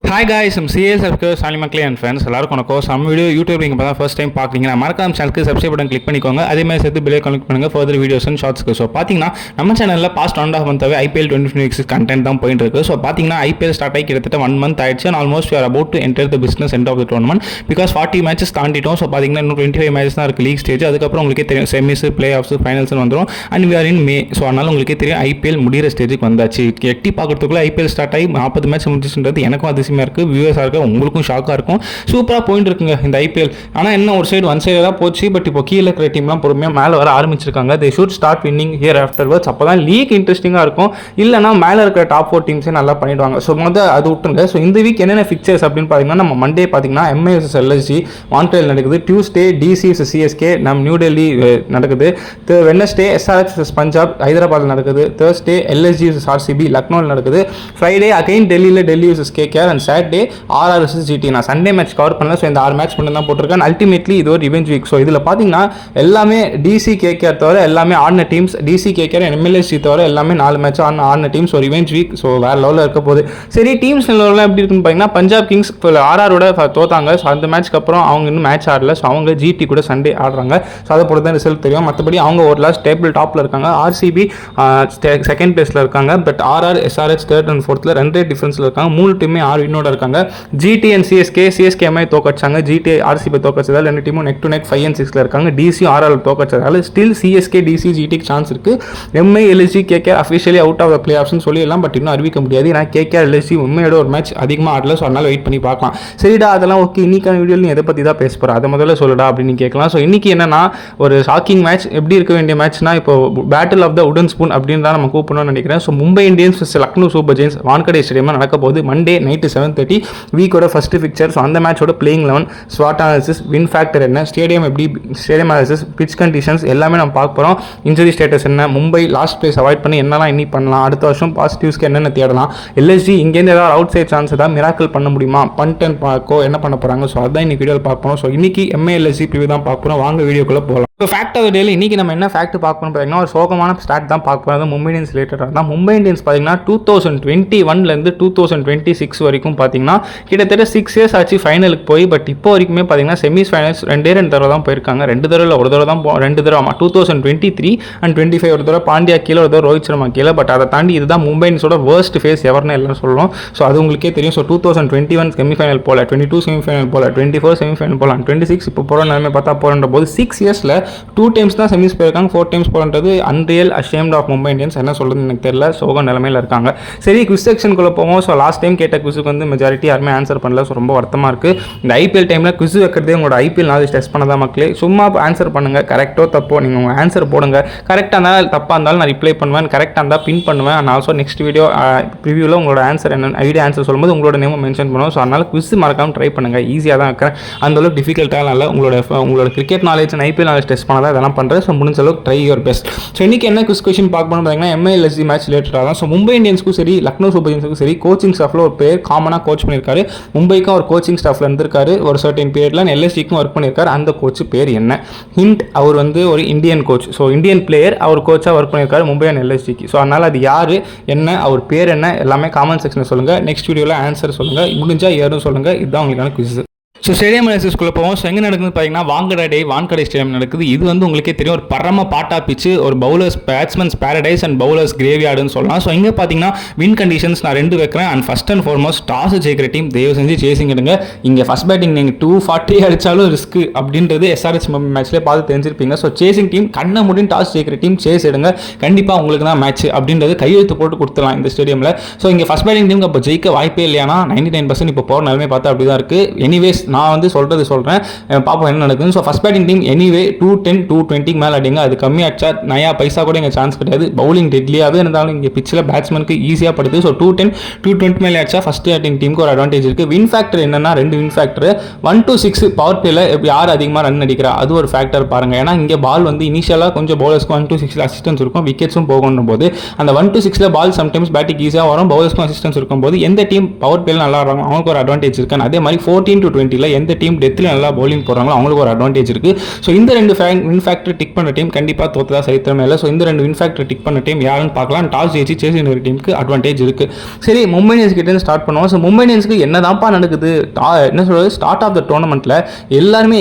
Hi guys, I'm CS subscribers, Sally Mackley and friends. எல்லாருக்கும் வணக்கம். நம்ம வீடியோ யூடியூப் நீங்கள் பார்த்தா ஃபர்ஸ்ட் டைம் பார்க்குறீங்கன்னா மறக்காம சேனலுக்கு சப்ஸ்கிரைப் பட்டன் கிளிக் பண்ணிக்கோங்க. அதே மாதிரி சேர்த்து பெல் ஐகான் கிளிக் பண்ணுங்கள் ஃபர்தர் வீடியோஸ் அண்ட் ஷார்ட்ஸ்க்கு. ஸோ பார்த்தீங்கன்னா நம்ம சேனலில் பாஸ்ட் 1.5 மந்த்தாகவே ஐபிஎல் 2026 கண்டென்ட் தான் போயிட்டு இருக்கு. ஸோ பார்த்தீங்கன்னா ஐபிஎல் ஸ்டார்ட் ஆகி கிட்டத்தட்ட 1 month ஆயிடுச்சு and almost we are about to enter the business end of the tournament because 40 matches தாண்டிட்டோம். ஸோ பார்த்தீங்கன்னா இன்னும் 25 மேட்சஸ் தான் இருக்குது லீக் ஸ்டேஜ். அதுக்கப்புறம் உங்களுக்கே தெரியும் செமிஸ், பிளே ஆஃப்ஸ், ஃபைனல்ஸ் வந்துடும் and we are in May. So அதனால உங்களுக்கே தெரியும் ஐபிஎல் முடிகிற ஸ்டேஜுக்கு வந்தாச்சு. எட்டி பார்க்கறதுக்குள்ள ஐபிஎல் ஸ்டார்ட் ஆகி 40 மேட்ச் முடிச்சுன்றது எனக்கும் அதிசயமாக இருக்குது, வியூவர்ஸாக இருக்குது, உங்களுக்கும் ஷாக்காக இருக்கும். சூப்பராக போயிட்டு இருக்குங்க இந்த ஐபிஎல். ஆனால் என்ன ஒரு சைடு ஒன் சைடாக போச்சு. பட் இப்போ கீழே இருக்கிற டீம்லாம் பொறுமையாக மேலே வர ஆரம்பிச்சிருக்காங்க. They should start winning here afterwards. அப்போ தான் லீக் இன்ட்ரெஸ்டிங்காக இருக்கும். இல்லைனா மேலே இருக்கிற டாப் 4 டீம்ஸே நல்லா பண்ணிடுவாங்க. ஸோ அது விட்டுருங்க. ஸோ இந்த வீக் என்னென்ன ஃபிக்சர்ஸ் அப்படின்னு பார்த்தீங்கன்னா நம்ம மண்டே பார்த்தீங்கன்னா எம்ஐ vs எல்எஸ்ஜி மான்ட்ரியல் நடக்குது. டியூஸ்டே டிசி vs சிஎஸ்கே நம்ம நியூ டெல்லி நடக்குது. வெட்னஸ்டே எஸ்ஆர்எச் vs பஞ்சாப் ஹைதராபாத்தில் நடக்குது. தேர்ஸ்டே எல்எஸ்ஜி vs ஆர்சிபி லக்னோவில் நடக்குது. Friday again Delhi vs KKR and Saturday RR vs GT. நான் சண்டே மேட்ச் கவர் பண்ணல. ஸோ இந்த 6 மேட்ச் மட்டும் தான் போட்டிருக்கேன். அல்டிமேட்லி இது ஒரு ரிவெஞ்ச் வீக். ஸோ இதில் பார்த்தீங்கன்னா எல்லாமே டிசி கேகேஆர் தவிர எல்லாமே ஆடின டீம்ஸ். டிசி கேகேஆர் எம்எல்எஸ்சி தவிர எல்லாமே 4 மேட்ச் ஆடின teams. So revenge week. So வேறு லெவலில் இருக்க போகுது. சரி, டீம்ஸ் லெவலில் எப்படி இருக்குன்னு பார்த்தீங்கன்னா பஞ்சாப் கிங்ஸ் ஆர்ஆரோட தோத்தாங்க. ஸோ அந்த மேட்ச்க்கு அப்புறம் அவங்க இன்னும் மேட்ச் ஆடல. ஸோ அவங்க ஜிடி கூட சண்டே ஆடுறாங்க. ஸோ அதை பொறுத்து தான் ரிசல்ட் தெரியும். மற்றபடி அவங்க ஒரு லாஸ்ட் டேபிள் டாப்பில் இருக்காங்க. ஆர்சிபி செகண்ட் பிளேஸில் இருக்காங்க. But RR SRH third and ஃபோர்த்தில் 2 டிஃபரன்ஸில் இருக்காங்க. 3 டீமே 6 வின்னோட இருக்காங்க. ஜிடி அண்ட் சிஎஸ்கே எம்ஐ தோக்கடிச்சாங்க. ஜிடி ஆர்சிபி தோக்கடிச்சதால் 2 டீமும் நெக் டு நெக் 5 and 6ல இருக்காங்க. டிசி ஆர்ஆர் தோக்கடிச்சதால ஸ்டில் சிஎஸ்கே டிசி ஜிடிக்கு சான்ஸ் இருக்கு. MI LSG KKR officially out of the play option சொல்லிடலாம். பட் இன்னும் அறிவிக்க முடியாது. ஏன்னா கேகேஆர் எல்எஸ்ஜி உண்மையோட ஒரு மேட்ச் அதிகமாக ஆடல. ஸோ அதனால வெயிட் பண்ணி பார்க்கலாம். சரிடா, அதெல்லாம் ஓகே. இன்னைக்கான வீடியோவில் நீ எதை பற்றி தான் பேச போகிற, அதை முதல்ல சொல்லுடா அப்படின்னு கேட்கலாம். ஸோ இன்னைக்கு என்னன்னா ஒரு ஷாக்கிங் மேட்ச். எப்படி இருக்க வேண்டிய மேட்ச்னா இப்போ பேட்டில் ஆஃப் த உடன் ஸ்பூன் அப்படின்னு தான் நம்ம கூப்பிடணும்னு நினைக்கிறேன். So Mumbai Indians vs Lucknow super giants Wankhede stadium நடக்க போகுது மண்டே நைட்டு 7:30 வீக்கோட ஃபர்ஸ்ட் பிக்சர். ஸோ அந்த மேட்சோட playing 11 squad analysis, win factor என்ன, ஸ்டேடியம் அனாலிசிஸ், பிட்ச் கண்டிஷன்ஸ் எல்லாமே நம்ம பார்க்க போகிறோம். இன்ஜுரி ஸ்டேட்டஸ் என்ன, மும்பை லாஸ்ட் பிளேஸ் அவாய்ட் பண்ணி என்னெல்லாம் இன்னி பண்ணலாம், அடுத்த வருஷம் பாசிட்டிவ்ஸ்க்கு என்னென்ன தேடலாம், எல்எஸ்ஜி இங்கேருந்து ஏதாவது அவுட் சைட் சான்ஸ் ஏதாவது மிராக்கிள் பண்ண முடியுமா, பண்டன் பார்க்கோ என்ன பண்ண போகிறாங்க. ஸோ அதான் இன்னைக்கு வீடியோவில் பார்க்க போகிறோம். ஸோ இன்னைக்கு எம்ஐ எல்எஸ்ஜி ப்ரிவியூ தான் பார்க்க போகிறோம். வாங்க வீடியோக்குள்ளே போகலாம். ஸோ ஃபேக்ட் ஆஃப் டேல இன்றைக்கி நம்ம என்ன ஃபேக்ட் பார்க்கணும் பார்த்தீங்கன்னா ஒரு சோகமான ஸ்டார்ட் தான் பார்க்க போகிறது. மும்பை இந்தியன்ஸ் ரிலேட்டடாக தான். மும்பை இந்தியன்ஸ் பார்த்தீங்கன்னா 2021 2026 வரைக்கும் பார்த்தீங்கன்னா கிட்டத்தட்ட 6 years ஆச்சு ஃபைனலுக்கு போய். பட் இப்போ வரைக்குமே பார்த்தீங்கன்னா செமிஸ் ஃபைனல்ஸ் 2 தடவை தான் போயிருக்காங்க. 2 தடவை இல்லை, ஒரு தடவை தான் 2 தடவை. ஆமாம், 2023 and 25 ஒரு தடவை பாண்டியா கீழே, ஒரு தடவை ரோஹித் சர்மா கீழே. பட் அதை தாண்டி இதுதான் மும்பை இந்தியன்ஸோட வேர்ஸ்ட் ஃபேஸ் எவர்னு எல்லாம் சொல்லணும். ஸோ அது உங்களுக்கே தெரியும். ஸோ 2021 செமிஃபைனல் போல, 22 செமிஃபைனல் போல, 24 செமிஃபைனல் போல, 26 இப்போ போகிற நிலைமை பார்த்தா போகிற போது 6 yearsல 2 times தான் செமிஸ் போயிருக்காங்க. 4 times போகிறது unreal, ashamed of Mumbai Indians. என்ன சொல்கிறது எனக்கு தெரியல, சோக நிலைமையில் இருக்காங்க. சரி, குவிஸ் செக்ஷனுக்குள்ளே போவோம். ஸோ லாஸ்ட் டைம் கேட்ட குவிஸுக்கு வந்து மெஜாரிட்டி யாருமே ஆன்சர் பண்ணல. ஸோ ரொம்ப வருத்தமாக இருக்குது. இந்த ஐபிஎல் டைமில் குவிஸ் வைக்கிறதே உங்களோட ஐபிஎல் நாலேஜ் டெஸ்ட் பண்ணதான் மக்களே. சும்மா ஆன்சர் பண்ணுங்கள். கரெக்டோ தப்போ நீங்கள் உங்கள் ஆன்சர் போடுங்க. கரெக்டாக இருந்தாலும் தப்பாக இருந்தாலும் நான் ரிப்ளை பண்ணுவேன். கரெக்டாக இருந்தால் பின் பண்ணுவேன். நான் ஆல்சோ நெக்ஸ்ட் வீடியோ ப்ரிவியூவில் உங்களோட ஆன்சர் என்ன ஐடியா ஆன்சர் சொல்லும்போது உங்களோட நேம் மென்ஷன் பண்ணுவோம். ஸோ அதனால் குவிஸ் மறக்காமல் ட்ரை பண்ணுங்கள். ஈஸியாக தான் இருக்கிறேன். அந்தளவுக்கு டிஃபிகல்ட்டாக இல்லை. உங்களோட cricket knowledge and IPL knowledge test பண்ணதான் இதெல்லாம் பண்ணுறேன். ஸோ முடிஞ்ச அளவுக்கு ட்ரை யுவர் பெஸ்ட். ஸோ இன்றைக்கி என்ன குவிஸ் கொஸ்டின் பார்க்கணும்னு பார்த்தீங்கன்னா எம்ஐ எல்எஸ்ஜி மேட்ச் ரிலேட்டடாக தான். ஸோ மும்பை இந்தியன்ஸ்க்கும் சரி லக்னோ சூப்பர் ஜெயின்ஸுக்கும் சரி கோச்சிங் ஸ்டாஃபில் ஒரு பேர் காமனாக கோச் பண்ணியிருக்காரு. மும்பைக்கும் ஒரு கோச்சிங் ஸ்டாஃபில் இருந்திருக்காரு ஒரு சர்டன் பீரியடில். எல்எஸ்ஜிக்கும் ஒர்க் பண்ணியிருக்காரு. அந்த கோச் பேர் என்ன? ஹிண்ட், அவர் வந்து ஒரு Indian coach. So Indian player, அவர் கோச்சாக ஒர்க் பண்ணியிருக்காரு மும்பை அண்ட் எல்எஸ்ஜிக்கு. ஸோ அதனால் அது யார், என்ன, அவர் பேர் என்ன, எல்லாமே காமெண்ட் செக்ஷனில் சொல்லுங்கள். நெக்ஸ்ட் வீடியோவில் ஆன்சர் சொல்லுங்கள். முடிஞ்சால் ஏறும் சொல்லுங்கள். இதுதான் உங்களுக்கான குவிஸ். ஸோ ஸ்டேடியம் அனாலிசிஸ்குள்ளே போவோம். ஸோ எங்கே நடக்குதுன்னு பார்த்தீங்கன்னா வான்கடே ஸ்டேடியம் நடக்குது. இது வந்து உங்களுக்கே தெரியும் ஒரு பரம பாட்டா பிச்சு, ஒரு bowlers batsmen's paradise and bowlers கிரேவியார்டுன்னு சொல்லலாம். ஸோ இங்கே பார்த்தீங்கன்னா வின் கண்டிஷன்ஸ் நான் 2 வைக்கிறேன். And first and foremost toss ஜெயிக்கிற டீம் தயவு செஞ்சு சேசிங் எடுங்க. இங்கே ஃபர்ஸ்ட் பேட்டிங் நீங்கள் 240 அடித்தாலும் ரிஸ்க் அப்படின்றது எஸ்ஆர்எச் மேட்ச்லேயே பார்த்து தெரிஞ்சிருப்பீங்க. ஸோ சேசிங் டீம் கண்ண முடியும் டாஸ் ஜெயிக்கிற டீம் சேஸ் எடுங்க. கண்டிப்பாக உங்களுக்கு தான் மேட்ச் அப்படின்றது கையெழுத்து போட்டு கொடுத்துடலாம் இந்த ஸ்டேடியமில். ஸோ இங்கே ஃபர்ஸ்ட் பேட்டிங் டீமுக்கு அப்போ ஜெயிக்க வாய்ப்பே இல்லையானா 99% இப்போ போகிற நிலைமை பார்த்தா அப்படி தான் இருக்குது. எனிவேஸ் நான் வந்து சொல்கிறேன், பார்ப்போம் என்ன நடக்குது. So first batting team anyway 210 220 மேலே அடிங்க. அது கம்மியாச்சா நயா பைசா கூட எங்கள் சான்ஸ் கிடையாது. பவுலிங் டெட்லியாகவே இருந்தாலும் இங்கே பிச்சில் பேட்ஸ்மேனுக்கு ஈஸியாக படுது. ஸோ 210 220 மேலே ஆச்சா ஃபர்ஸ்ட் பேட்டிங் டீமுக்கு ஒரு அட்வான்டேஜ் இருக்குது. வின் ஃபேக்டர் என்னன்னா 2 வின் ஃபேக்டர். 1 to 6 பவர் பிளேல யார் அதிகமாக ரன் அடிக்கிறா அது ஒரு ஃபேக்டர் பாருங்கள். ஏன்னா இங்கே பால் வந்து இனிஷியலாக கொஞ்சம் பவுலர்ஸ்க்கு 1 to 6 அசிஸ்டன்ஸ் இருக்கும், விக்கெட்ஸும் போகணும் போது அந்த 1 to 6 பால் சம்டைம்ஸ் பேட்டிங் ஈஸியாக வரும், பவுலர்ஸ்க்கும் அசிஸ்டன்ஸ் இருக்கும் போது எந்த டீம் பவர் பிளேல நல்லா ஆடுறாங்க அவங்களுக்கு ஒரு அட்வான்டேஜ் இருக்கு. அதே மாதிரி 14 to 20 இல்லை. எந்த டீம் டெத்தில் நல்லா பவுலிங் போடுறாங்களோ அவங்களுக்கு ஒரு அட்வான்டேஜ் இருக்குது. ஸோ இந்த 2 வின் ஃபேக்டர் டிக் பண்ண டீம் கண்டிப்பாக தோற்றதா சரித்திரமே இல்லை. ஸோ இந்த 2 வின் ஃபேக்டர் டிக் பண்ண டீம் யாருன்னு பார்க்கலாம். டாஸ் ஜெயிச்சு சேஸ் ஒரு டீமுக்கு அட்வான்டேஜ் இருக்குது. சரி, மும்பை இந்தியன்ஸ் கிட்டே ஸ்டார்ட் பண்ணுவோம். ஸோ மும்பை இந்தியன்ஸ்க்கு என்னதான்ப்பா நடக்குது, என்ன சொல்கிறது, ஸ்டார்ட் ஆஃப் த டோர்னமெண்ட்டில் எல்லாருமே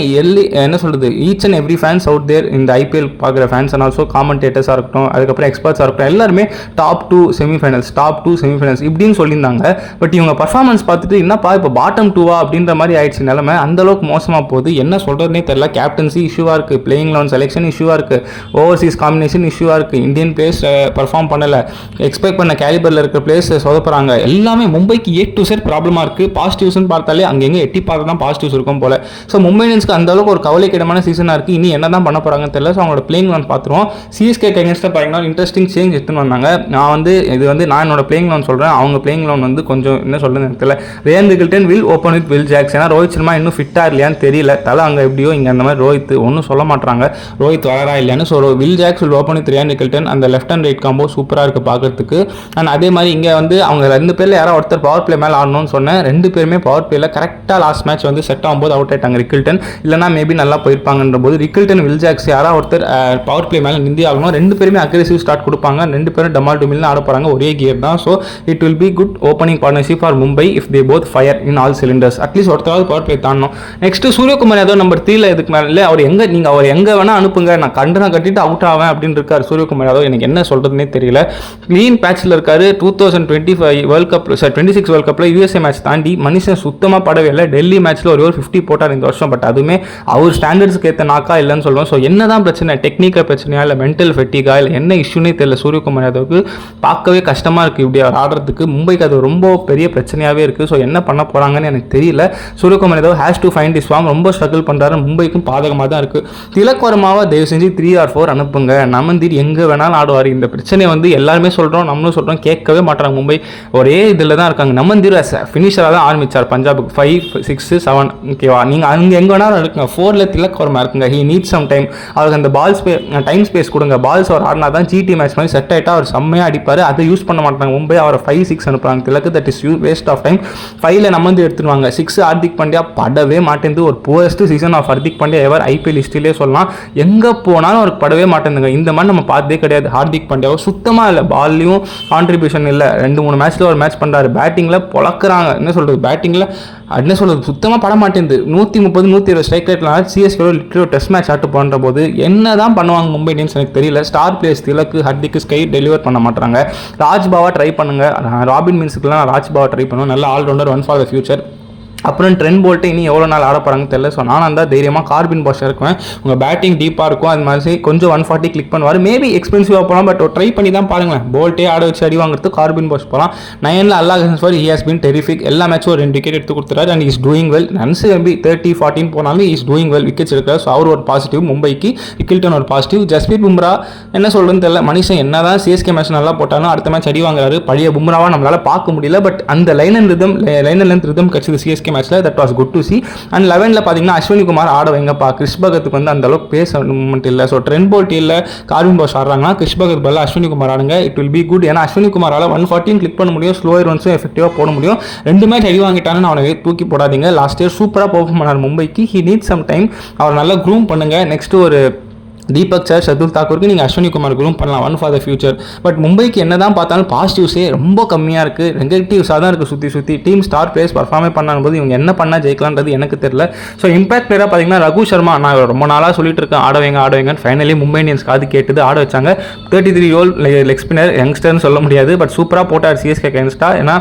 என்ன சொல்கிறது, each and every fans out there இந்த ஐபிஎல் பார்க்குற ஃபேன்ஸ் அண்ட் ஆல்சோ காமெண்டேட்டர்ஸாக இருக்கட்டும், அதுக்கப்புறம் எக்ஸ்பர்ட்ஸாக இருக்கட்டும், எல்லாருமே டாப் 2 செமிஃபைனல்ஸ் இப்படின்னு சொல்லியிருந்தாங்க. பட் இவங்க பர்ஃபார்மன்ஸ் பார்த்துட்டு என்னப்பா இப்போ பாட்டம் 2வா அப்படின்ற மாதிரி ஆயிடுச்சு நிலைமை. அந்தளவுக்கு மோசமாக போகுது. என்ன சொல்கிறதுனே தெரியல. கேப்டன்சி இஷ்யூவாக இருக்குது, பிளேயிங் லெவன் செலெக்ஷன் இஷ்யூவாக இருக்குது, ஓவர்சீஸ் காம்பினேஷன் இஷ்யூவாக இருக்குது, இந்தியன் பிளேயர்ஸ் பர்ஃபார்ம் பண்ணலை, எக்ஸ்பெக்ட் பண்ண கேலிபரில் இருக்கிற பிளேயர்ஸ் சொதப்புறாங்க. எல்லாமே மும்பைக்கு A to Z ப்ராப்ளமாக இருக்குது. பாசிட்டிவ்ஸ்னு பார்த்தாலே அங்கெங்கே எட்டி பார்த்து தான் பாசிட்டிவ்ஸ் இருக்கும் போல. ஸோ மும்பை இந்தியன்ஸ்க்கு அந்த அளவுக்கு ஒரு கவலைக்கிடமான சீசனாக இருக்குது. இனி என்ன தான் பண்ண போகிறாங்கன்னு தெரியல. ஸோ அவங்களோட பிளேயிங் லெவன் பார்த்துருவோம். சிஎஸ்கே அகேன்ஸ்டாக பார்த்தீங்கன்னா இன்ட்ரெஸ்டிங் சேஞ்ச் எடுத்துன்னு வந்தாங்க. நான் என்னோட பிளேயிங் லெவன் சொல்கிறேன். அவங்க பிளேயிங் லெவன் கொஞ்சம் என்ன சொல்கிறதுன்னு தெரியல. Ryan Rickelton will open with Will Jacks. ஏன்னா ரோஹித் சர்மா இன்னும் ஃபிட்டாக இல்லையான்னு தெரியல. தலை அங்கே எப்படியோ இங்கே அந்த மாதிரி ரோஹித் ஒன்றும் சொல்ல மாட்டாங்க, ரோஹித் வரா இல்லையான்னு. So Will Jacks will open with Ryan Rickelton. அந்த லெஃப்ட் அண்ட் ரைட் காம்போ சூப்பராக இருக்குது பார்க்கறதுக்கு. அண்ட் அதே மாதிரி இங்கே அவங்க 2 பேரில் யாராவது ஒருத்தர் பவர் பிளே மேலே ஆடணும்னு சொன்னேன். 2 பேருமே பவர் பிளேயில் கரெக்டாக லாஸ்ட் மேட்ச் செட் ஆகும்போது அவுட் ஆயிட்டாங்க ரிக்கில்டன். இல்லைனா மேபி நல்லா போயிருப்பாங்கன்ற போது ரிக்கில்டன் வில் ஜாக்ஸ் யாராவது ஒருத்தர் பவர் பிளே மேலே நிந்தி ஆகணும். 2 பேருமே அக்ரெசிவ் ஸ்டார்ட் கொடுப்பாங்க. 2 பேரும் டமால் டுமில்னு ஆட போகிறாங்க. ஒரே கியர் தான். So it will be good opening partnership for Mumbai if they both fire in all cylinders. At least ஒருத்தராவது பவர் பிளே தாண்டணும். நெக்ஸ்ட் சூரியகுமார் யாதவ் நம்பர் 3ல இதுக்கு மேலே அவர் எங்கே வேணால் அனுப்புங்க, நான் கட்டிட்டு அவுட் ஆவேன் அப்படின்னு இருக்கார் சூரியகுமார் யாதவ். எனக்கு என்ன சொல்கிறதுனே தெரியல. க்ளீன் பேட்சில் இருக்காரு. 2025 வேர்ல்ட் கப் 26 வேர்ல்ட் கப்பில் USA மேட்ச் தாண்டி மனுஷன் சுத்தமாக படவே இல்லை. டெல்லி மேட்ச்சில் ஒரு 50 போட்டார் இந்த வருஷம். பட் அதுவுமே அவர் ஸ்டாண்டர்ட்ஸ்க்கு ஏற்ற நாக்கா இல்லைன்னு சொல்லுவோம். ஸோ என்ன தான் பிரச்சனை, டெக்னிக்கல் பிரச்சனையா இல்லை மென்டல் ஃபெட்டிகா இல்லை என்ன இஷ்யூனே தெரியல. சூரியகுமார் யாதவுக்கு பார்க்கவே கஷ்டமாக இருக்குது இப்படி அவர் ஆடுறதுக்கு. மும்பைக்கு அது ரொம்ப பெரிய பிரச்சனையாகவே இருக்குது. ஸோ என்ன பண்ண போகிறாங்கன்னு எனக்கு தெரியல. Suryakumar Yadav has to find is form. ரொம்ப ஸ்ட்ரகிள் பண்ணுறாரு. மும்பைக்கும் பாதகமாக தான் இருக்குது. திலக் வர்மாவை தயவு செஞ்சு 3 or 4 அனுப்புங்க. நமந்தீர் எங்கே வேணாலும் ஆடுவார். இந்த பிரச்சனையை எல்லாருமே சொல்கிறோம், நம்மளும் சொல்கிறோம், கேட்கவே மாட்டாங்க. மும்பை ஒரே இதில் தான் இருக்காங்க. நமந்தீர் ஃபினிஷராக தான் ஆரம்பித்தார் பஞ்சாபுக்கு 5, 6, 7. ஓகேவா, நீங்கள் அங்கே எங்கே வேணாலும் இருக்குங்க. 4ல் திலக் வர்மா இருக்குங்க. He need some time. அவருக்கு அந்த டைம் ஸ்பேஸ் கொடுங்க. பால்ஸ் அவர் ஆடினா தான் GT மேட்ச் மாதிரி செட் ஆகிட்டா அவர் செம்மையாக அடிப்பார். அதை யூஸ் பண்ண மாட்டாங்க மும்பை. அவரை 5, 6 அனுப்புறாங்க திலக்கு. That is waste of time. 5ல் நமந்து எடுத்துருவாங்க. 6 ஹார்திக் பாண்டியா படவே மாட்டேங்குது. ஒரு poorest season of Hardik Pandya ever IPL ஹிஸ்ட்ரியிலே சொல்லலாம். எங்கே போனாலும் அவருக்கு படவே மாட்டேங்குதுங்க. இந்த மாதிரி நம்ம பார்த்ததே கிடையாது. ஹார்திக் பாண்டியாவும் சுத்தமாக இல்லை. பால்லையும் கான்ட்ரிபியூஷன் இல்லை. 2-3 மேட்ச்சில் ஒரு மேட்ச் பண்ணுறாரு. பேட்டிங்கில் பொழக்கிறாங்க. என்ன சொல்கிறது, பேட்டிங்கில் என்ன சொல்கிறது சுத்தமாக பட மாட்டேங்குது. 130, 120 ஸ்ட்ரைக் ரேட்லாம் CSK லிட்டரல் டெஸ்ட் மேட்ச் ஆட்டு பண்ணுற போது என்ன தான் பண்ணுவாங்க மும்பை இந்தியன்ஸ் எனக்கு தெரியல. Star players Tilak, Hardik, SKY deliver பண்ண மாட்டாங்க. ராஜ்பாவா ட்ரை பண்ணுங்க. ராபின் மின்ஸுக்குலாம் ராஜ்பாவா ட்ரை பண்ணுவோம். நல்ல allrounder, one for the future. அப்புறம் ட்ரெண்ட் போல்ட்டு இனி எவ்வளோ நாள் ஆட போகிறாங்கன்னு தெரியல. ஸோ நான் தான் தைரியமாக கார்பின் பாஷா இருக்குவேன். உங்கள் பேட்டிங் டீப்பாக இருக்கும். அது மாதிரி கொஞ்சம் 140 கிளிக் பண்ணுவார். மேபி எக்ஸ்பென்சிவாக போகலாம். பட் ட்ரை பண்ணி தான் பாருங்களேன். போல்ட்டே ஆட வச்சு அடி வாங்குறது கார்பின் பாஷ் போகலாம். 9ல் Allah he has been terrific. எல்லா மேட்சும் ஒரு 2 விக்கெட் எடுத்து கொடுத்துறாரு. And is doing well. Runs எப்படி 30, 14 போனாலும் இஸ் டூயிங் வெல். விக்கெட்ஸ் எடுக்கிறார். ஸோ அவர் ஒரு பாசிட்டிவ் மும்பைக்கு. ரிக்கில்டன் ஒரு பாசிட்டிவ். ஜஸ்பீர் பும்ரா என்ன சொல்கிறதுன்னு தெரியல. மனுஷன் என்ன தான் CSK மேட்ச் நல்லா போட்டாலும் அடுத்த மேட்ச் அடி வாங்குறாரு. பழைய பும்ராவாக நம்மளால் பார்க்க முடியல. பட் அந்த லைன் அண்ட் ரிதம் கிடச்சிது CSK மேட்ச்சில். That was good to see. And 11ல் பார்த்தீங்கன்னா அஸ்வினி குமார் ஆட வைங்கப்பா. கிறிஸ் பகத்துக்கு அந்த அளவுக்கு பேச மூமெண்ட் இல்லை. ஸோ ட்ரெண்ட் போல்ட் இல்லை, கார்வின் பாஷ் ஆடுறாங்கன்னா கிறிஸ் பகத் பதில் அஸ்வினி குமார் ஆடுங்க. It will be good. ஏன்னா அஸ்வினி குமாரால் 140 கிளிக் பண்ண முடியும். ஸ்லோயர் ரன்ஸும் எஃபெக்டிவாக போட முடியும். 2 மேட்ச் அடி வாங்கிட்டான்னு அவனை தூக்கி போடாதீங்க. லாஸ்ட் இயர் சூப்பராக பெர்ஃபார்ம் பண்ணார் மும்பைக்கு. He need some time. அவர் நல்லா க்ரூம் பண்ணுங்க. நெக்ஸ்ட் ஒரு தீபக் சார், ஷர்துல் தாக்கூருக்கு நீங்கள் அஸ்வினி குமார் குரூம் பண்ணலாம். One for the future. But மும்பைக்கு என்ன தான் பார்த்தாலும் பாசிட்டிவ்ஸே ரொம்ப கம்மியாக இருக்குது. நெகட்டிவ்ஸாக தான் இருக்குது சுற்றி டீம். ஸ்டார் பிளேயர்ஸ் பர்ஃபார்மே பண்ணும்போது இவங்க என்ன பண்ணால் ஜெயிக்கலான்றது எனக்கு தெரியல. ஸோ இம்பாக்ட் பிளேயராக பார்த்தீங்கன்னா ரகு சர்மா. நான் ரொம்ப நாளாக சொல்லிட்டு இருக்கேன் ஆடவைங்கன்னு. ஃபைனலி மும்பை இந்தியன்ஸ் காது கேட்டது, ஆட வச்சாங்க. 33 year old லெக் ஸ்பின்னர், யங்ஸ்டர்னு சொல்ல முடியாது. பட் சூப்பராக போட்டார் CSK அகேன்ஸ்டா. ஏன்னா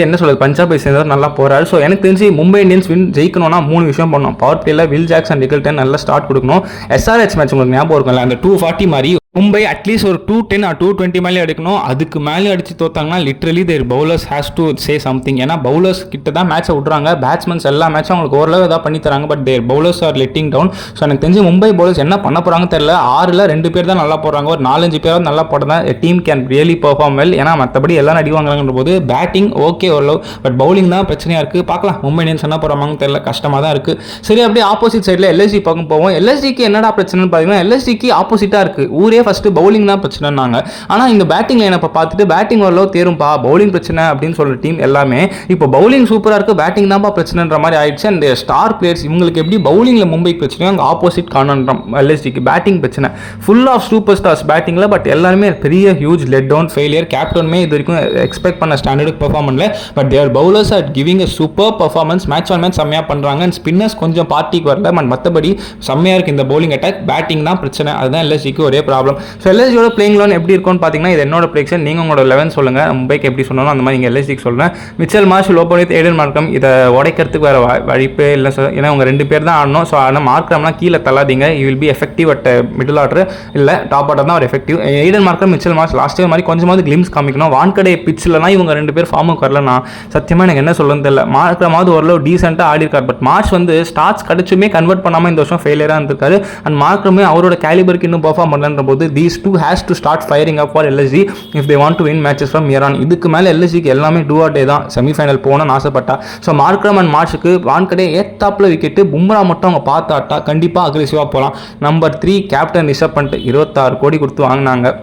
என்ன சொல்கிறது, பஞ்சாபை சேர்ந்தவர் நல்லா போகிறார். ஸோ எனக்கு தெரிஞ்சு மும்பை இந்தியன்ஸ் ஜெயிக்கணும்னா 3 விஷயம் பண்ணணும். பவர் பிளேயில் வில் ஜாக்ஸ் அண்ட் ரிக்கில்டன் நல்லா ஸ்டார்ட் கொடுக்கணும். SRH மேட்ச் உங்களுக்கு ஞாபகம் இருக்கும்ல, அந்த 240 மாதிரி மும்பை அட்லீஸ்ட் ஒரு 210 or 220 மேலே எடுக்கணும். அதுக்கு மேலே அடித்து தோத்தாங்கன்னா literally their bowlers has to say something. ஏன்னா பவுலர்ஸ் கிட்ட தான் மேட்சை விட்றாங்க. பேட்ஸ்மேன்ஸ் எல்லா மேட்சும் அவங்களுக்கு ஓரளவு ஏதாவது பண்ணி தராங்க. But their bowlers are letting down. So எனக்கு தெரிஞ்சு மும்பை பவுலர்ஸ் என்ன பண்ண போகிறாங்க தெரியல. 6ல் 2 பேர் தான் நல்லா போடுறாங்க. ஒரு 4-5 பேராவது நல்லா போடுறதா team can really perform well. ஏன்னா மற்றபடி எல்லாம் அடி வாங்குறாங்கன்ற போது பேட்டிங் ஓகே ஓரளவு. பட் பவுலிங் தான் பிரச்சனையாக இருக்குது. பார்க்கலாம் மும்பை இந்தியன்ஸ் என்ன போகிறாங்கன்னு தெரியல. கஷ்டமாக தான் இருக்குது. சரி, அப்படியே ஆப்போசிட் சைடில் LSG பக்கம் போவோம். LSGக்கு என்னடா பிரச்சனைன்னு பார்த்தீங்கன்னா LSGக்கு ஆப்போசிட்டாக இருக்குது. ஊரே ஃபஸ்ட்டு பவுலிங் தான் பிரச்சனைனாங்க. ஆனால் இந்த பேட்டிங் லைனப்பை பார்த்துட்டு பேட்டிங் ஓரளவு தேரும்பா, பவுலிங் பிரச்சனை அப்படின்னு சொல்கிற டீம் எல்லாமே இப்போ பவுலிங் சூப்பராக இருக்குது, பேட்டிங் தான்ப்பா பிரச்சனைன்ற மாதிரி ஆயிடுச்சு. அந்த ஸ்டார் பிளேயர்ஸ் இவங்களுக்கு எப்படி பவுலிங்கில் மும்பைக்கு பிரச்சனையோ அங்கே ஆப்போசிட் காணோன்றோம் எல்எஸ்டிக்கு பேட்டிங் பிரச்சனை. ஃபுல் ஆஃப் சூப்பர் ஸ்டார்ஸ் பேட்டிங்கில், பட் எல்லாருமே பெரிய ஹியூஜ் லெட் டவுன் ஃபெயிலியர். கேப்டனுமே இது வரைக்கும் எக்ஸ்பெக்ட் பண்ண ஸ்டாண்டர்டுக்கு பெர்ஃபார்ம் பண்ணல, but their bowlers are giving a super performance. Match on match செம்மையாக பண்ணுறாங்க. அண்ட் ஸ்பின்னர்ஸ் கொஞ்சம் பார்ட்டிக்கு வரல, பட் மற்றபடி செம்மையாக இருக்குது இந்த பவுலிங் அட்டாக். பேட்டிங் தான் பிரச்சனை, அதுதான் எல்எஸ்டிக்கு ஒரே ப்ராப்ளம். ஸோ எல்எஸ்டியோட பிளேயிங் லோன் எப்படி இருக்கும்னு பார்த்தீங்கன்னா இது என்னோட ப்ரெடிக்ஷன். நீங்கள் உங்களோட 11 சொல்லுங்கள், மும்பைக்கு எப்படி சொன்னாலும் அந்த மாதிரி நீங்கள் எல்எஸ்டிக்கு சொல்லுங்கள். மிச்சல் மார்ஷ், லோபோ வித் ஏடன் மார்க்கம் இதை உடைக்கிறதுக்கு வேறு வழிப்பே இல்லை சார். ஏன்னா அவங்க 2 பேர் தான் ஆடணும். ஸோ ஆனால் மார்க்ரம்லாம் கீழே தள்ளாதீங்க. You will be effective at middle order, இல்லை டாப் ஆர்டர் தான் ஒரு effective. Aiden Markram, Mitchell Marsh last year மாதிரி கொஞ்சமாவது கிளிம்ஸ் காமிக்கணும். வான்கடே பிச்சில்னா இவங்க 2 பேர் ஃபார்முக்கு வரலன்னா சத்தியமாக எனக்கு என்ன சொல்லுன்னு தெரியல. மார்க்ரமாவது ஓரளவு டீசெண்டாக ஆடிருக்கார், பட் மார்ஷ் வந்து ஸ்டார்ட்ஸ் கிடச்சுமே கன்வெர்ட் பண்ணாமல் இந்த வருஷம் ஃபெயிலியராக இருந்திருக்காரு. அண்ட் மார்க்ரமே அவரோட கேலிபருக்கு இன்னும் பர்ஃபார்ம் பண்ணலன்ற போது these two has to start firing up for LSG if they want to win matches from here on. இதுக்கு மேலே எல்எஸ்ஜிக்கு எல்லாமே டூ ஆர் டே தான். செமிஃபைனல் போகணும்னு ஆசைப்பட்டா. ஸோ மார்க்ரம் அண்ட் மார்ஷுக்கு வான்கடே ஏத்தாப்பில் விக்கெட்டு, பும்ரா மட்டும் அவங்க பார்த்தாட்டா கண்டிப்பாக அக்ரெசிவாக போகலாம். நம்பர் 3 கேப்டன் ரிஷப் பண்ட் 26 கோடி கொடுத்து வாங்கினாங்க.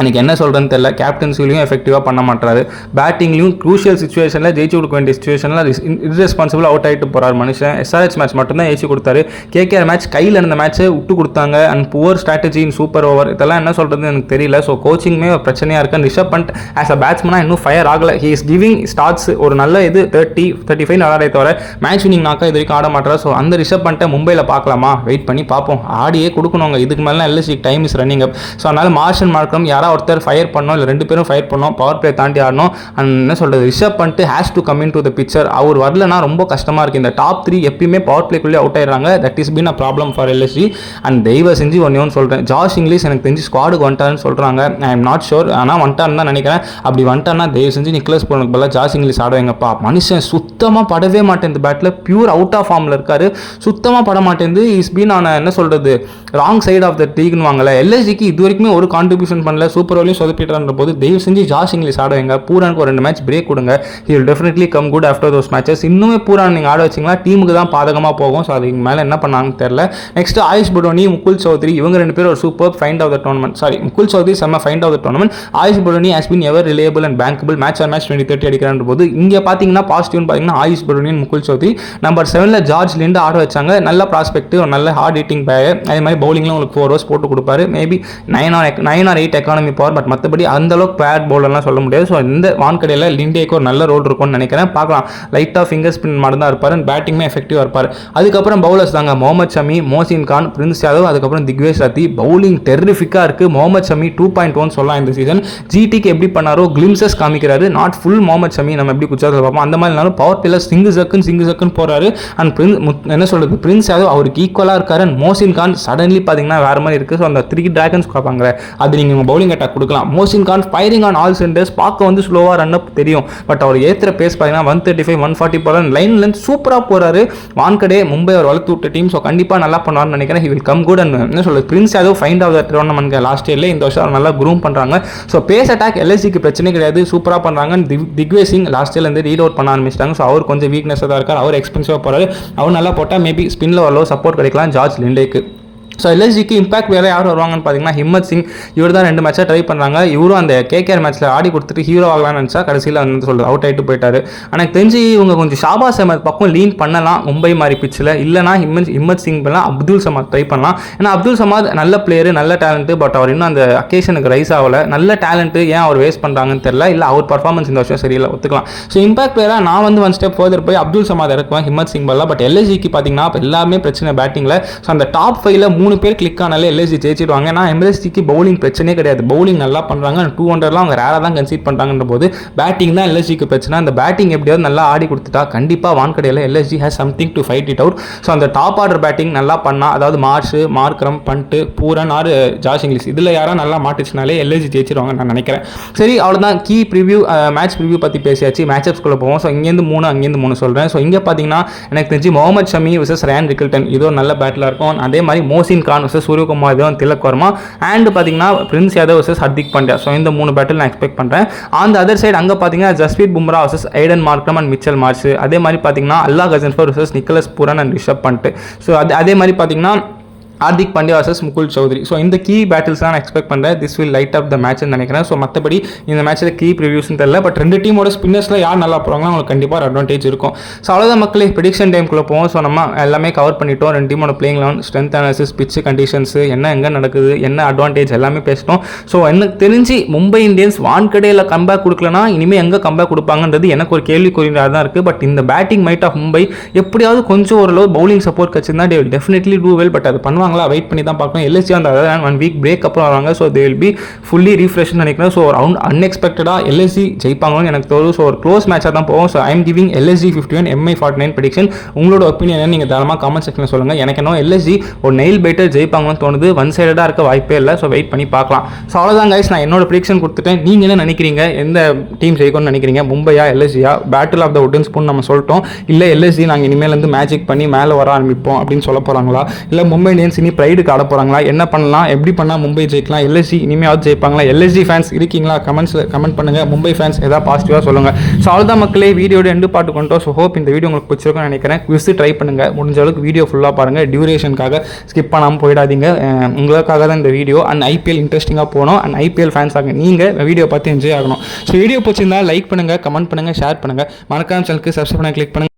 எனக்கு என்ன சொல்கிறேன்னு தெரியல. கேப்டன்சிலையும் எஃபெக்டிவாக பண்ண மாட்டாரு, பேட்டிங்லையும் க்ரூஷியல் சுச்சுவேஷனில் ஜெயிச்சு கொடுக்க வேண்டிய சுச்சுவேஷனில் இர்ரெஸ்பான்சிபிள் அவுட் ஆகிட்டு போகிறார் மனுஷன். எஸ்ஆர்ஹெச் மேட்ச் மட்டும்தான் ஏசி கொடுத்தாரு. கேகேஆர் மேட்ச் கையில் இருந்த மேட்ச்சை விட்டு கொடுத்தாங்க. And poor strategy in super over, இதெல்லாம் என்ன சொல்கிறது எனக்கு தெரியல. ஸோ கோச்சிங்குமே ஒரு பிரச்சனையாக இருக்குது. ரிஷப் பண்ட் ஆஸ் அ பேட்ஸ்மனாக இன்னும் ஃபயர் ஆகலை. ஹி இஸ் கிவிங் ஸ்டார்ட்ஸ் ஒரு நல்ல இது 30-35 ஆடே தவிர மேட்ச் வினிங் நாக்கா இது வரைக்கும் ஆட மாட்டார். ஸோ அந்த ரிஷப் பண்ட்டை மும்பையில் பார்க்கலாமா? வெயிட் பண்ணி பார்ப்போம். ஆடியே கொடுக்கணுங்க. இதுக்கு மேலே எல்எஸ்சிக்கு time is running up. So அதனால் மார்ஷ் அண்ட் மார்க்கம் ஒருத்தர் ஃபயர் பண்ணோம், இல்லை 2 பேரும் ஃபயர் பண்ணோம், பவர் பிளே தாண்டி ஆடணும். அண்ட் என்ன சொல்கிறது, ரிஷப் பண்ணிட்டு has to come in to the fixture. அவர் வரலனா ரொம்ப கஷ்டமாக இருக்குது. இந்த டாப் 3 எப்பயுமே பவர் பிளேக்குள்ளே அவுட் ஆயிடுறாங்க. That is been a problem for LSG. And தயவு செஞ்சு ஒன்று சொல்கிறேன், ஜாஷ் இங்கிலீஷ் எனக்கு தெரிஞ்சு ஸ்குவாடுக்கு வந்துட்டாருன்னு சொல்கிறாங்க. ஐ எம் நாட் ஷோர், ஆனால் வந்துட்டான்னு தான் நினைக்கிறேன். அப்படி வந்துட்டான்னா தயவு செஞ்சு நிக்லஸ் பூரனுக்கு பதிலாக ஜாஷ் இங்கிலீஷ் ஆடுவாங்கப்பா. மனுஷன் சுத்தமாக படவே மாட்டேன் இந்த பேட்டில், பியூர் அவுட் ஆஃப் ஃபார்மில் இருக்காரு, சுத்தமாக பட மாட்டேன். இஸ் பீன் ஆன என்ன சொல்கிறது ராங் சைட் ஆஃப் த டீக்னு வாங்கல. எல்எஸ்ஜிக்கு இது வரைக்குமே ஒரு கான்ட்ரிபியூஷன் பண்ணல. சூப்பர் ஓவர்லையும் சொதப்பிட்டு போது தயவு செஞ்சு ஜாஷ் இங்கிலீஷ் ஆட வைங்க. பூரானுக்கு ஒரு 2 மேட்ச் பிரேக் கொடுங்க. He will definitely come good after those matches. இன்னுமே பூரான் நீங்கள் ஆட வச்சிங்களா டீமுக்கு தான் பாதகமாக போகும். ஸோ அதுக்கு மேலே என்ன பண்ணாங்கன்னு தெரியல. நெக்ஸ்ட் ஆயுஷ் படோனி, முகுல் சௌத்ரி, இவங்க 2 பேரும் ஒரு super find of the tournament. Sorry, Mukul Choudhary செம்ம find of the tournament. Ayush Badoni has been ever reliable and bankable. Match on match 20-30 அடிக்கிறான்ற போது இங்கே பார்த்தீங்கன்னா பாசிட்டிவ்னு பார்த்தீங்கன்னா Ayush Badoni, Mukul Choudhary. Number 7 George Linde ஆட வச்சாங்க. நல்ல ப்ராஸ்பெக்ட், ஒரு நல்ல ஹார்ட் ஹிட்டிங் பேயர். அதே மாதிரி பவுலிங்லாம் உங்களுக்கு 4 overs போட்டு கொடுப்பாரு. Maybe 9 or 8 economy power. But மற்றபடி அந்த அளவுக்கு பேட் பவுலர்லாம் சொல்ல முடியாது. ஸோ இந்த வான்கடையில் லிண்டேக்கு ஒரு நல்ல ரோல் இருக்கும்னு நினைக்கிறேன். பார்க்கலாம். லைட்டாக ஃபிங்கர் ஸ்பின் மாதிரி தான் இருப்பார். அண்ட் பேட்டிங்குமே எஃபெக்டிவாக இருப்பார். அதுக்கப்புறம் பவுலர்ஸ் தாங்க முகமது ஷமி, மோசின் கான், பிரின்ஸ் யாதவ், அதுக்கப்புறம் திக்வேஷ் ரத்தி. பவுலிங் டெர்ரிஃபிக்காக இருக்குது. முகமது ஷமி 2.1 சொல்லலாம் இந்த சீசன். ஜிடிக்கு எப்படி பண்ணாரோ கிளிம்சஸ் காமிக்கிறாரு. நாட் ஃபுல் முகமது ஷமி நம்ம எப்படி குச்சாத்தில் பார்ப்போம் அந்த மாதிரி இருந்தாலும் பவர் பிளேயர் சிங்கு சக்குன்னு போகிறாரு. அண்ட் என்ன சொல்கிறது, பிரின்ஸ் யாதவ் அவருக்கு ஈக்குவலாக இருக்காரு. அண்ட் மோசின் கான் சடன்லி பார்த்தீங்கன்னா வேறு மாதிரி இருக்குது. ஸோ அந்த 3 டிராகன்ஸ் பார்ப்பாங்க, அது நீங்கள் உங்கள் பவுலிங் அட்டாக் கொடுக்கலாம். Mohsin Khan firing on all cylinders, பார்க்க வந்து ஸ்லோவாக ரன் அப் தெரியும். பட் அவர் ஏற்றுற பேஸ் பார்த்தீங்கன்னா 135-140 போகிறார். லைன் லென்த் சூப்பராக போகிறாரு. வான்கடே மும்பை அவர் வளர்த்து விட்ட டீம். ஸோ கண்டிப்பாக நல்லா பண்ணுவார்னு நினைக்கிறேன். He will come good. And என்ன சொல்கிறது, Prince Yadav find of the tournament last இயர்ல இந்த வருஷம் அவர் நல்லா க்ரூம் பண்ணுறாங்க. ஸோ பேஸ் அட்டாக் எல்எஸ்சிக்கு பிரச்சனை கிடையாது, சூப்பராக பண்ணுறாங்க. திக்வேஷ் சிங் லாஸ்ட் இயர்லேருந்து ரீட் அவுட் பண்ண ஆரம்பிச்சிட்டாங்க. ஸோ அவர் கொஞ்சம் வீக்னஸாக தான் இருக்கார். அவர் எக்ஸ்பென்சிவாக போகிறாரு. அவர் நல்லா போட்டால் மேபி ஸ்பின்னில் வரலோ சப்போர்ட் கிடைக்கலாம் ஜார்ஜ் லிண்டேக்கு. ஸோ எல்எஸ்ஜிக்கு இம்பாக்ட் வேறு யார் வருவாங்கன்னு பார்த்தீங்கன்னா ஹிம்மத் சிங். இவர் தான் 2 மேட்சாக ட்ரை பண்ணுறாங்க. இவரும் அந்த கேகேஆர் மேட்ச்சில் ஆடி கொடுத்துட்டு ஹீரோ ஆகலாம்னு நினச்சா கடைசியில் வந்து சொல்கிறது அவுட் ஆகிட்டு போயிட்டார். எனக்கு தெரிஞ்சு இவங்க கொஞ்சம் ஷாபாஸ் அஹமத் பக்கம் லீன் பண்ணலாம் மும்பை மாதிரி பிச்சில். இல்லைனா ஹிம்மத் சிங் பண்ணலாம், அப்துல் சமாத் ட்ரை பண்ணலாம். ஏன்னா அப்துல் சமாத் நல்ல பிளேயரு, நல்ல டேலண்ட்டு. பட் அவர் இன்னும் அந்த அக்கேஷனுக்கு ரைஸ் ஆகலை. நல்ல டேலண்ட்டு, ஏன் அவர் வேஸ்ட் பண்ணுறாங்கன்னு தெரியல. இல்லை அவர் பர்ஃபார்மன்ஸ் இந்த வருஷம் சரியில்லை, ஒத்துக்கலாம். ஸோ இம்பாக்ட் பிளேயராக நான் வந்து 1 ஸ்டெப் ஃபர்தர் போய் அப்துல் சமாத் இறக்குவேன், ஹிம்மத் சிங் பண்ணலாம். பட் எல்எஸ்ஜிக்கு பார்த்தீங்கன்னா எல்லாமே பிரச்சனை பேட்டிங்கில். ஸோ அந்த டாப் 5ல் 3 பேர் கிளிக் ஆனாலே எல்எஸ்ஜி ஜெயிச்சிடுவாங்க. ஏன்னா எம்எஸ்டிக்கு பவுலிங் பிரச்சனையே கிடையாது. பவுலிங் நல்லா பண்ணுறாங்க. 200லாம் அவங்க ரேராக தான் கன்சீட் பண்ணுறாங்கன்ற போது பேட்டிங் தான் எல்எஸ்ஜிக்கு பிரச்சனை. அந்த பேட்டிங் எப்படியாவது நல்லா ஆடி கொடுத்துட்டா கண்டிப்பாக வான்கடையில் LSG has something to fight it out. So அந்த டாப் ஆர்டர் பேட்டிங் நல்லா பண்ணால், அதாவது மார்ஷ், மார்க்ரம், பண்ட்டு, பூரன் ஆர் ஜாஷ் இங்கிலீஷ் இதில் யாராவது நல்லா மாட்டுச்சுனாலே எல்எஸ்ஜி ஜெயிச்சிருவாங்க நான் நினைக்கிறேன். சரி, அவ்வளோதான். கீ ப்ரிவியூ, மேட்ச் ப்ரிவியூ பற்றி பேசியாச்சு. மேட்சப்ஸ்குள்ளே போவோம். ஸோ இங்கேருந்து 3 அங்கேருந்து 3 சொல்கிறேன். ஸோ இங்கே பார்த்தீங்கன்னா எனக்கு தெரிஞ்சு முகமது ஷமி vs ரேன் ரிக்கில்டன் இது ஒரு நல்ல பேட்டில் இருக்கும். அதே மாதிரி மோசின் கான் vs சூரியகுமார் தேவன், திலக் வர்மா அண்ட் பார்த்தீங்கன்னா Prince Yadav vs Hardik Pandya. So இந்த 3 பேட்டில் நான் எக்ஸ்பெக்ட் பண்ணுறேன். ஆன் த அதர் சைடு அங்கே பார்த்தீங்கன்னா Jasprit Bumrah vs Aiden Markram and Mitchell Marsh. அதே மாதிரி பார்த்தீங்கன்னா Allah Ghazanfar vs Nicholas Pooran and Rishabh Pant. So அதே மாதிரி பார்த்தீங்கன்னா ஹார்திக் பாண்டியா வர்சஸ் முகுல் சௌத்ரி. ஸோ இந்த கீ பேட்டில்ஸ் தான் நான் எக்ஸ்பெக்ட் பண்ணுறேன். This will light up the மேட்ச்னு நினைக்கிறேன். ஸோ மற்றபடி இந்த மேட்ச்சில் கீ ப்ரிவியூஸ்னு தெரியல. பட் ரெண்டு டீமோட ஸ்பின்னர்ஸில் யார் நல்லா போகிறாங்களோ அவங்களுக்கு கண்டிப்பாக ஒரு அட்வான்டேஜ் இருக்கும். ஸோ அவ்வளோதான் மக்களே, ப்ரெடிக்ஷன் டைம்குள்ளே போவோம். ஸோ நம்ம எல்லாமே கவர் பண்ணிட்டோம். ரெண்டு டீமோட playing eleven, strength analysis, pitch conditions, என்ன எங்கே நடக்குது, என்ன அட்வான்டேஜ் எல்லாமே பேசிட்டோம். ஸோ எனக்கு தெரிஞ்சு மும்பை இந்தியன்ஸ் வான்கடையில் கம்பேக் கொடுக்கலனா இனிமேல் எங்கே கம்பேக் கொடுப்பாங்கன்றது எனக்கு ஒரு கேள்விக்குறியாக தான் இருக்குது. பட் இந்த பேட்டிங் மைட் ஆஃப் மும்பை எப்படியாவது கொஞ்சம் ஓரளவு பவுலிங் சப்போர்ட் கட்சிருந்தா they will definitely do well. But அது பண்ணுவாங்களா, வெயிட் பண்ணி தான் பார்க்கணும். LSG அந்த 1 வீக் பிரேக் அப்புறம் வராங்க. So they will be fully ரீஃப்ரெஷ்னு நினைக்கிறேன். ஸோ ஒரு அன்எக்ஸ்பெக்டடாக LSG ஜெயிப்பாங்கன்னு எனக்கு தோணும். ஸோ ஒரு க்ளோஸ் மேட்சாக தான் போகும். So I am giving LSG 51, MI 49 prediction. உங்களோட ஒப்பீனியன் நீங்கள் தாராளமாக கமெண்ட் செக்ஷனில் சொல்லுங்கள். எனக்கு என்ன LSG ஒரு நெயில் பைட்டர் ஜெயிப்பாங்கன்னு தோணுது. ஒன் சைடடாக இருக்க வாய்ப்பே இல்லை. ஸோ வெயிட் பண்ணி பார்க்கலாம். ஸோ அவ்வளோதான் கைஸ், நான் என்னோட ப்ரெடிக்ஷன் கொடுத்துட்டேன். நீங்கள் என்ன நினைக்கிறீங்க? எந்த டீம் ஜெயிக்கும்னு நினைக்கிறீங்க? மும்பையா LSGயா? பேட்டில் ஆஃப் த வுடன் ஸ்பூன் நம்ம சொல்லிட்டோம். இல்லை LSG நாங்கள் இனிமேல் வந்து மேஜிக் பண்ணி மேலே வர ஆரம்பிப்போம் அப்படின்னு சொல்ல போகிறாங்களா? இல்லை மும்பை இந்தியன்ஸ் இனி ப்ரைடுக்கு ஆட போகிறாங்களா? என்ன பண்ணலாம், எப்படி பண்ணால் மும்பை ஜெயிக்கலாம், LSG இனிமேல் ஜெயிப்பாங்களா? LSG ஃபேன்ஸ் இருக்கீங்களா? கமெண்ட்ஸில் கமெண்ட் பண்ணுங்கள். மும்பை ஃபேன்ஸ் ஏதாவது பாசிட்டிவாக சொல்லுங்கள். ஸோ அவ்வளோதான் மக்களே, வீடியோட எண்டு பாட்டு கொண்டோம். ஸோ ஹோப் இந்த வீடியோ உங்களுக்கு பிடிச்சிருக்கும்னு நினைக்கிறேன். குவிஸ் ட்ரை பண்ணுங்கள். முடிஞ்ச அளவுக்கு வீடியோ ஃபுல்லாக பாருங்கள். டியூரேஷனுக்காக ஸ்கிப் பண்ணாமல் போயிடாதீங்க. உங்களுக்காக தான் இந்த வீடியோ. அண்ட் IPL இன்ட்ரெஸ்டிங்காக போகணும். அண்ட் IPL ஃபேன்ஸ் ஆக நீங்கள் வீடியோ பார்த்து என்ஜாய் ஆகணும். ஸோ வீடியோ பிடிச்சிருந்தா லைக் பண்ணுங்கள், கமெண்ட் பண்ணுங்கள், ஷேர் பண்ணுங்கள். மறக்காம சேனலுக்கு சப்ஸ்கிரைப் பண்ண கிளிக் பண்ணுங்கள்.